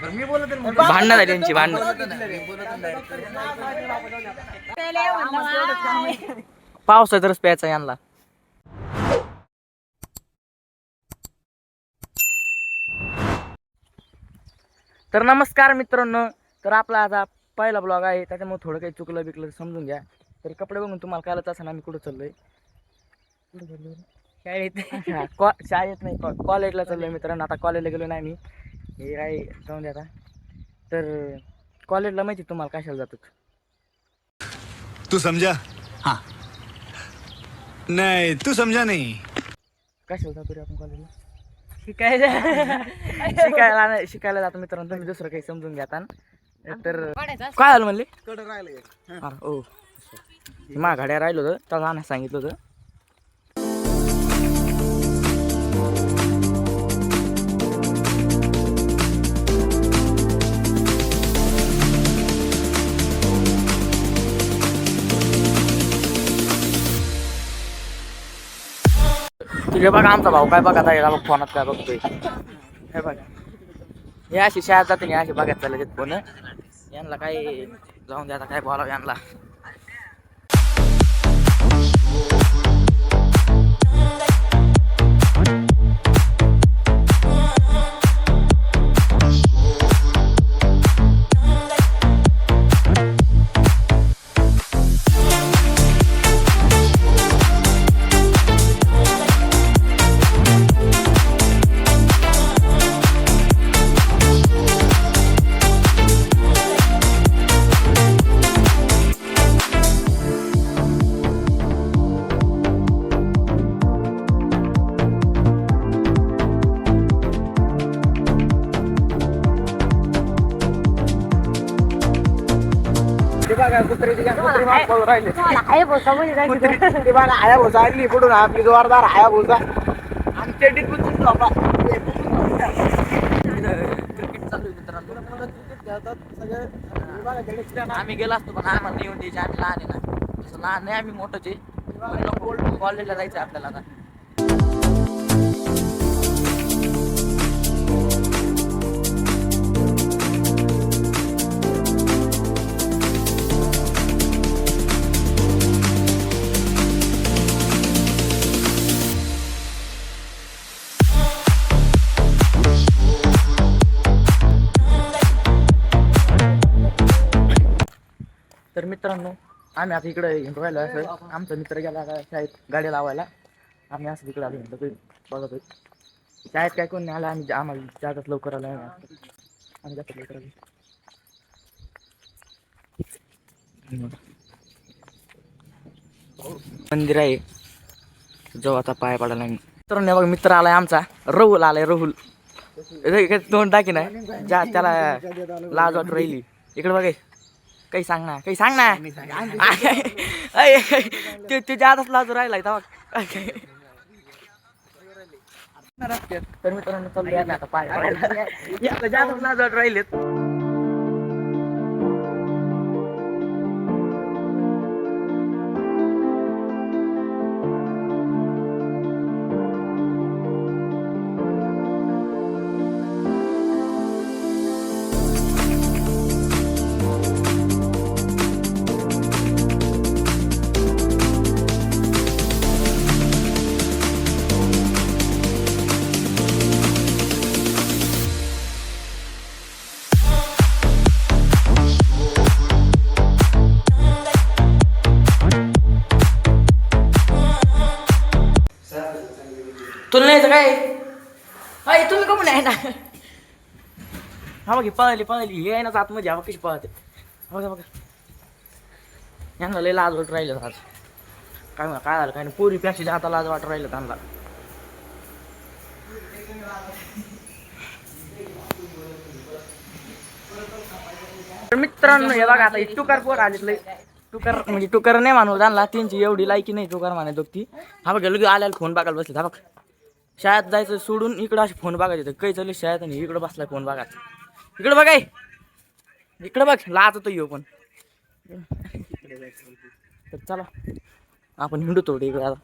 भांडणं झाली त्यांची भांडणं. पावसातच प्यायचा यांना. तर नमस्कार मित्रांनो, तर आपला आता पहिला ब्लॉग आहे, त्याच्यामुळे थोडं काही चुकलं बिकलं समजून घ्या. तर कपडे बघून तुम्हाला कळलंच असं आम्ही कुठं चाललोय. शाळेत नाही, कॉलेजला चाललोय मित्रांनो. आता कॉलेजला गेलो नाही मी, हे काय जाऊन द्या आता. तर कॉलेजला माहिती तुम्हाला कशाला जातो? तू समझा? हाँ. नहीं, तू समझा नहीं. कशाला जातो रे आपण कॉलेजला? शिकायला नाही, शिकायला जातो मित्रांनो. तुम्ही दुसरं काही समजून घ्या आता. तर काय झालं म्हणले? कडे राहिलं. ओ मा घड्या राहिलो होतं, त्याला सांगितलं होतं. तुझे बघा आमचा भाऊ काय बघा आहे, फोनात काय बघतोय हे बघा. हे अशी शाळेत जाते नाही, अशी बघायला चालले फोन. यांना काय जाऊन द्या आता, काय बोलावं यांना. पुढून आपली जोरदार हाया भोसा आमच्या आम्ही गेलो असतो पण आम्हाला येऊन द्यायचे. आम्ही लहान आहे ना, तसं लहान नाही आम्ही मोठंच आहे. कॉलेजला जायचं आपल्याला आता. तर मित्रांनो, आम्ही आता इकडे हिंडू राहिलो. असं आमचा मित्र गेला शाळेत गाडी लावायला. आम्ही असं तिकडे आलो हिंडतो बघत. शाळेत काय कोण नाही आला. आम्हाला जागाच लवकर आला. आम्ही जास्त लवकर आलो. मंदिर आहे, जाऊ आता पाय पडायला. मित्रांनो बघ, मित्र आलाय आमचा, राहुल आलाय. राहुल तोंड टाकी नाही, त्याला लाज वाटू राहिली. इकडे बघ, काही सांग ना, काही सांग ना. ते जादाच लाजू राहिलाय तेव्हा. तर मित्रांनो चालू आता पाय जादाच लाज वाटू राहिलेत. तुला नाही काय अय तुम्ही कमून आहे ना. हा बघ पळली हे आहे ना आतमध्ये. हा कशी पळते बघा बघा. यांना लय लाज वाटू राहिलं आज. काय म्हणा काय झालं काय नाही, पोरीपेक्षा जाता लाज वाटू राहिलं त्यांना. मित्रांनो हे बघा, आता टुकार पोर आले. टुकार म्हणजे टुकार नाही मानू त्यांना, त्यांची एवढी लायकी नाही टुकार माने दोघती. हा बघ गेलो आल्याला फोन बघायला बसले. हा बघ शाळेत जायचं सोडून इकडं असे फोन बघायचे. काही चालले शाळेत आणि इकडं बसलाय फोन बघायचा. इकडं बघाय, इकडं बघ लाज होतो येऊ पण. तर चला आपण हिंडू थोडी इकडे आता.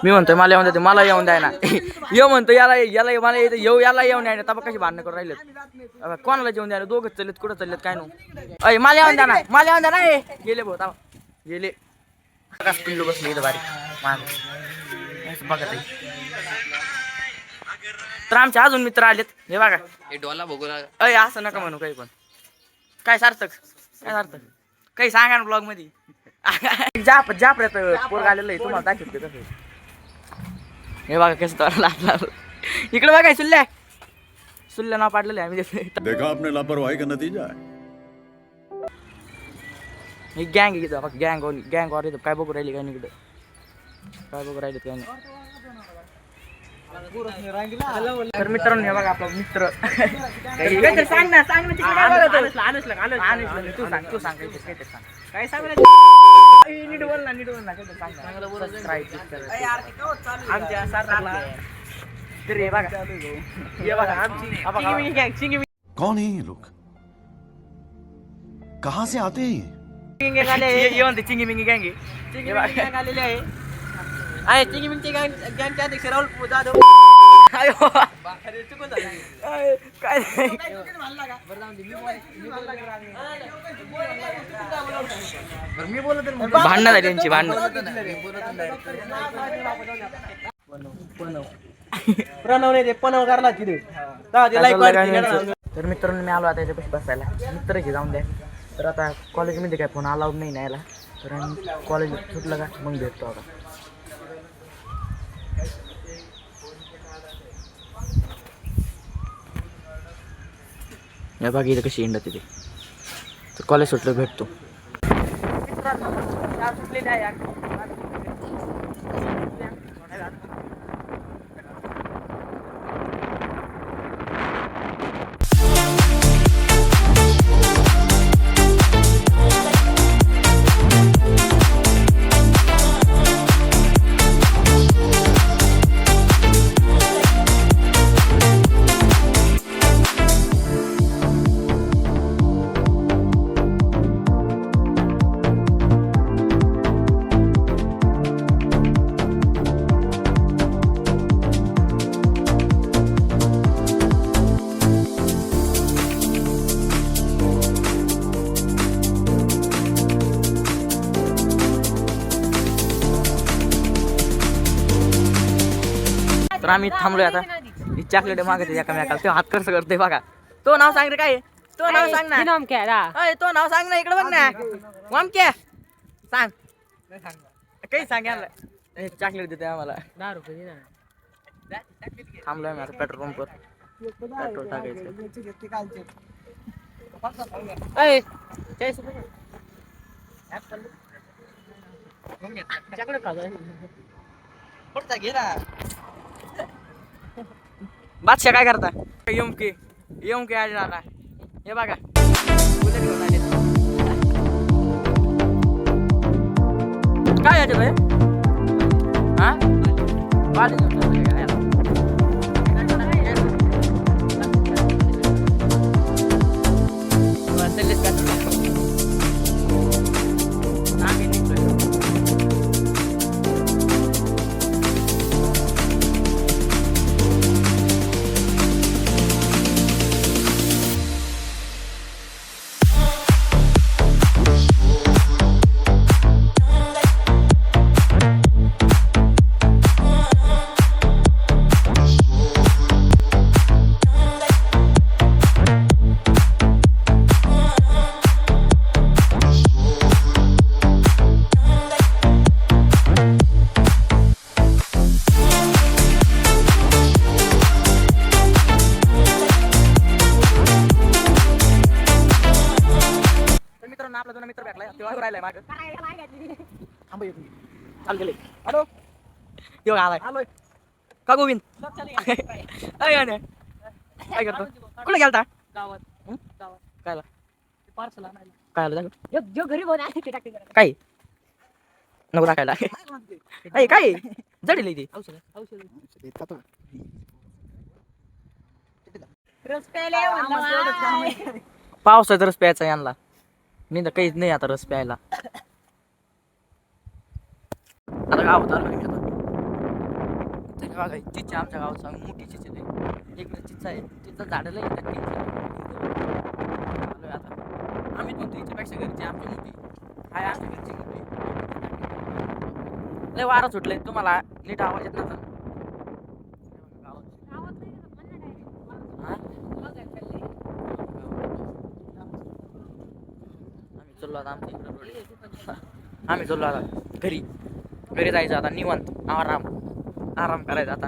मी म्हणतोय मला येऊन देते, मला येऊन द्याय ना. येऊ म्हणतो याला याला मला येतं येऊ याला येऊन द्याय ना. तबा कशी भांडणं करून राहिलेत. कोणाला जेवण द्यायला दोघंच चाललेत, कुठं चाललेत काय नाही. अय मला येऊन द्या ना, मला येऊन द्या ना. गेले भाऊ ताबा गेले. पिल्लू बसले इथं बारीक माझं बघत आहे. तर आमचे अजून मित्र आलेत हे बघा. हे डोला बघू लागा. अय असं नका म्हणू काही पण. काय सार्थक काय सार्थक काही सांगा ना ब्लॉग मध्ये. जापऱ्यात पोरग आलेलं आहे तुम्हाला दाखवते कसं. हे बघा कसं तर लागला. इकडे बघा सुल्ल्या सुल्ल्या नाव पाडलेलं आहे आम्ही. देखा आपने लापरवाही का नतीजा है. ही गँग इथं बघ गँग वर इथं काय बघू राहिली काय नाही इकडं. काय बघू राहिले काय नाही. तर मित्रांनो हे बघा आपला मित्र. काहीतरी सांग ना सांग ना. तू सांग काहीतरी सांग. काय सांग नीट बोल ना काहीतरी सांग ना. सबस्क्राईब आमच्या सार्थकला. तर हे बघा आमची गँग कौन है ये लोग, कहाँ से आते हैं येऊन चिंगी मिंगी गँग आलेले आहे. चिंगी मिंगची गँगचे अध्यक्ष राहुल जाधव. काय भांडणं झाली त्यांची भांडणं. प्रणव नाही ते पनव करला तिथे. तर मित्रांनो मी आलो आता याच्यापाशी बसायला. मित्र घे जाऊन द्या. तर आता कॉलेजमध्ये काय फोन अलाउड नाही न्यायला. तर कॉलेज सुटलं का मग भेटतो आता. या बाकी इथं कशी इंडा तिथे. तर कॉलेज सुटलं भेटतो. तर आम्ही थांबलोय आता. ही चॉकलेट मागते एकामेकाला. ते हात कसं करते बघा. तो नाव सांग रे काय. तो नाव सांग ना. अय तो नाव सांग ना. इकडे बघ ना. वामक्या सांग काही सांग याला. चॉकलेट देते आम्हाला. 10 रुपये थांबलोय आम्ही आता पेट्रोल पंपवर. पेट्रोल टाकायचं. बादशाह काय करता. येऊन के आले आता. हे बघा काय याच्यात आहे. हा बाली आपला जुना मित्र भेटलाय. तेव्हा राहिलाय मागं. थांब येतो. चाल गेले. हॅलो येऊ आलाय. का गोविंद काय करतो. कुठे गेलता कायला काय काय नको टाकायला. काय जडील इथे पावसाचा रस प्यायचा यांना. नाही तर काहीच नाही आता रस प्यायला. आता गावात आलो तर बघा चिच्चा आमच्या गावात सांग मोठी चिच्चा आहे. इकडे चिच्चा आहे तिथं झाडं लई आता आम्ही म्हणतो हिच्यापेक्षा घरची आमची मोठी हाय आमच्या घरची मोठी लय वारा सुटले तुम्हाला नीट आवाज येत नव्हता आम्ही चाललो आता आमच्या इकडे आम्ही चाललो आता घरी जायचं आता निवांत आराम करायचा आता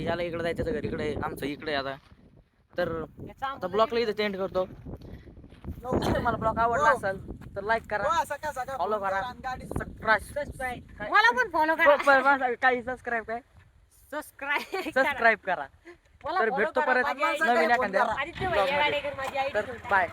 याला इकडे जायचं घरी इकडे आमचं इकडे आता तर आता ब्लॉगला इथं एंड करतो तुम्हाला ब्लॉग आवडला असेल तर लाईक करा फॉलो करा मला पण फॉलो करा काही सबस्क्राईब काय सबस्क्राईब सबस्क्राईब करा तर भेटतो परत नवीन एखाद्या आदित्य भैया गाडेकर माझी आयडी तर बाय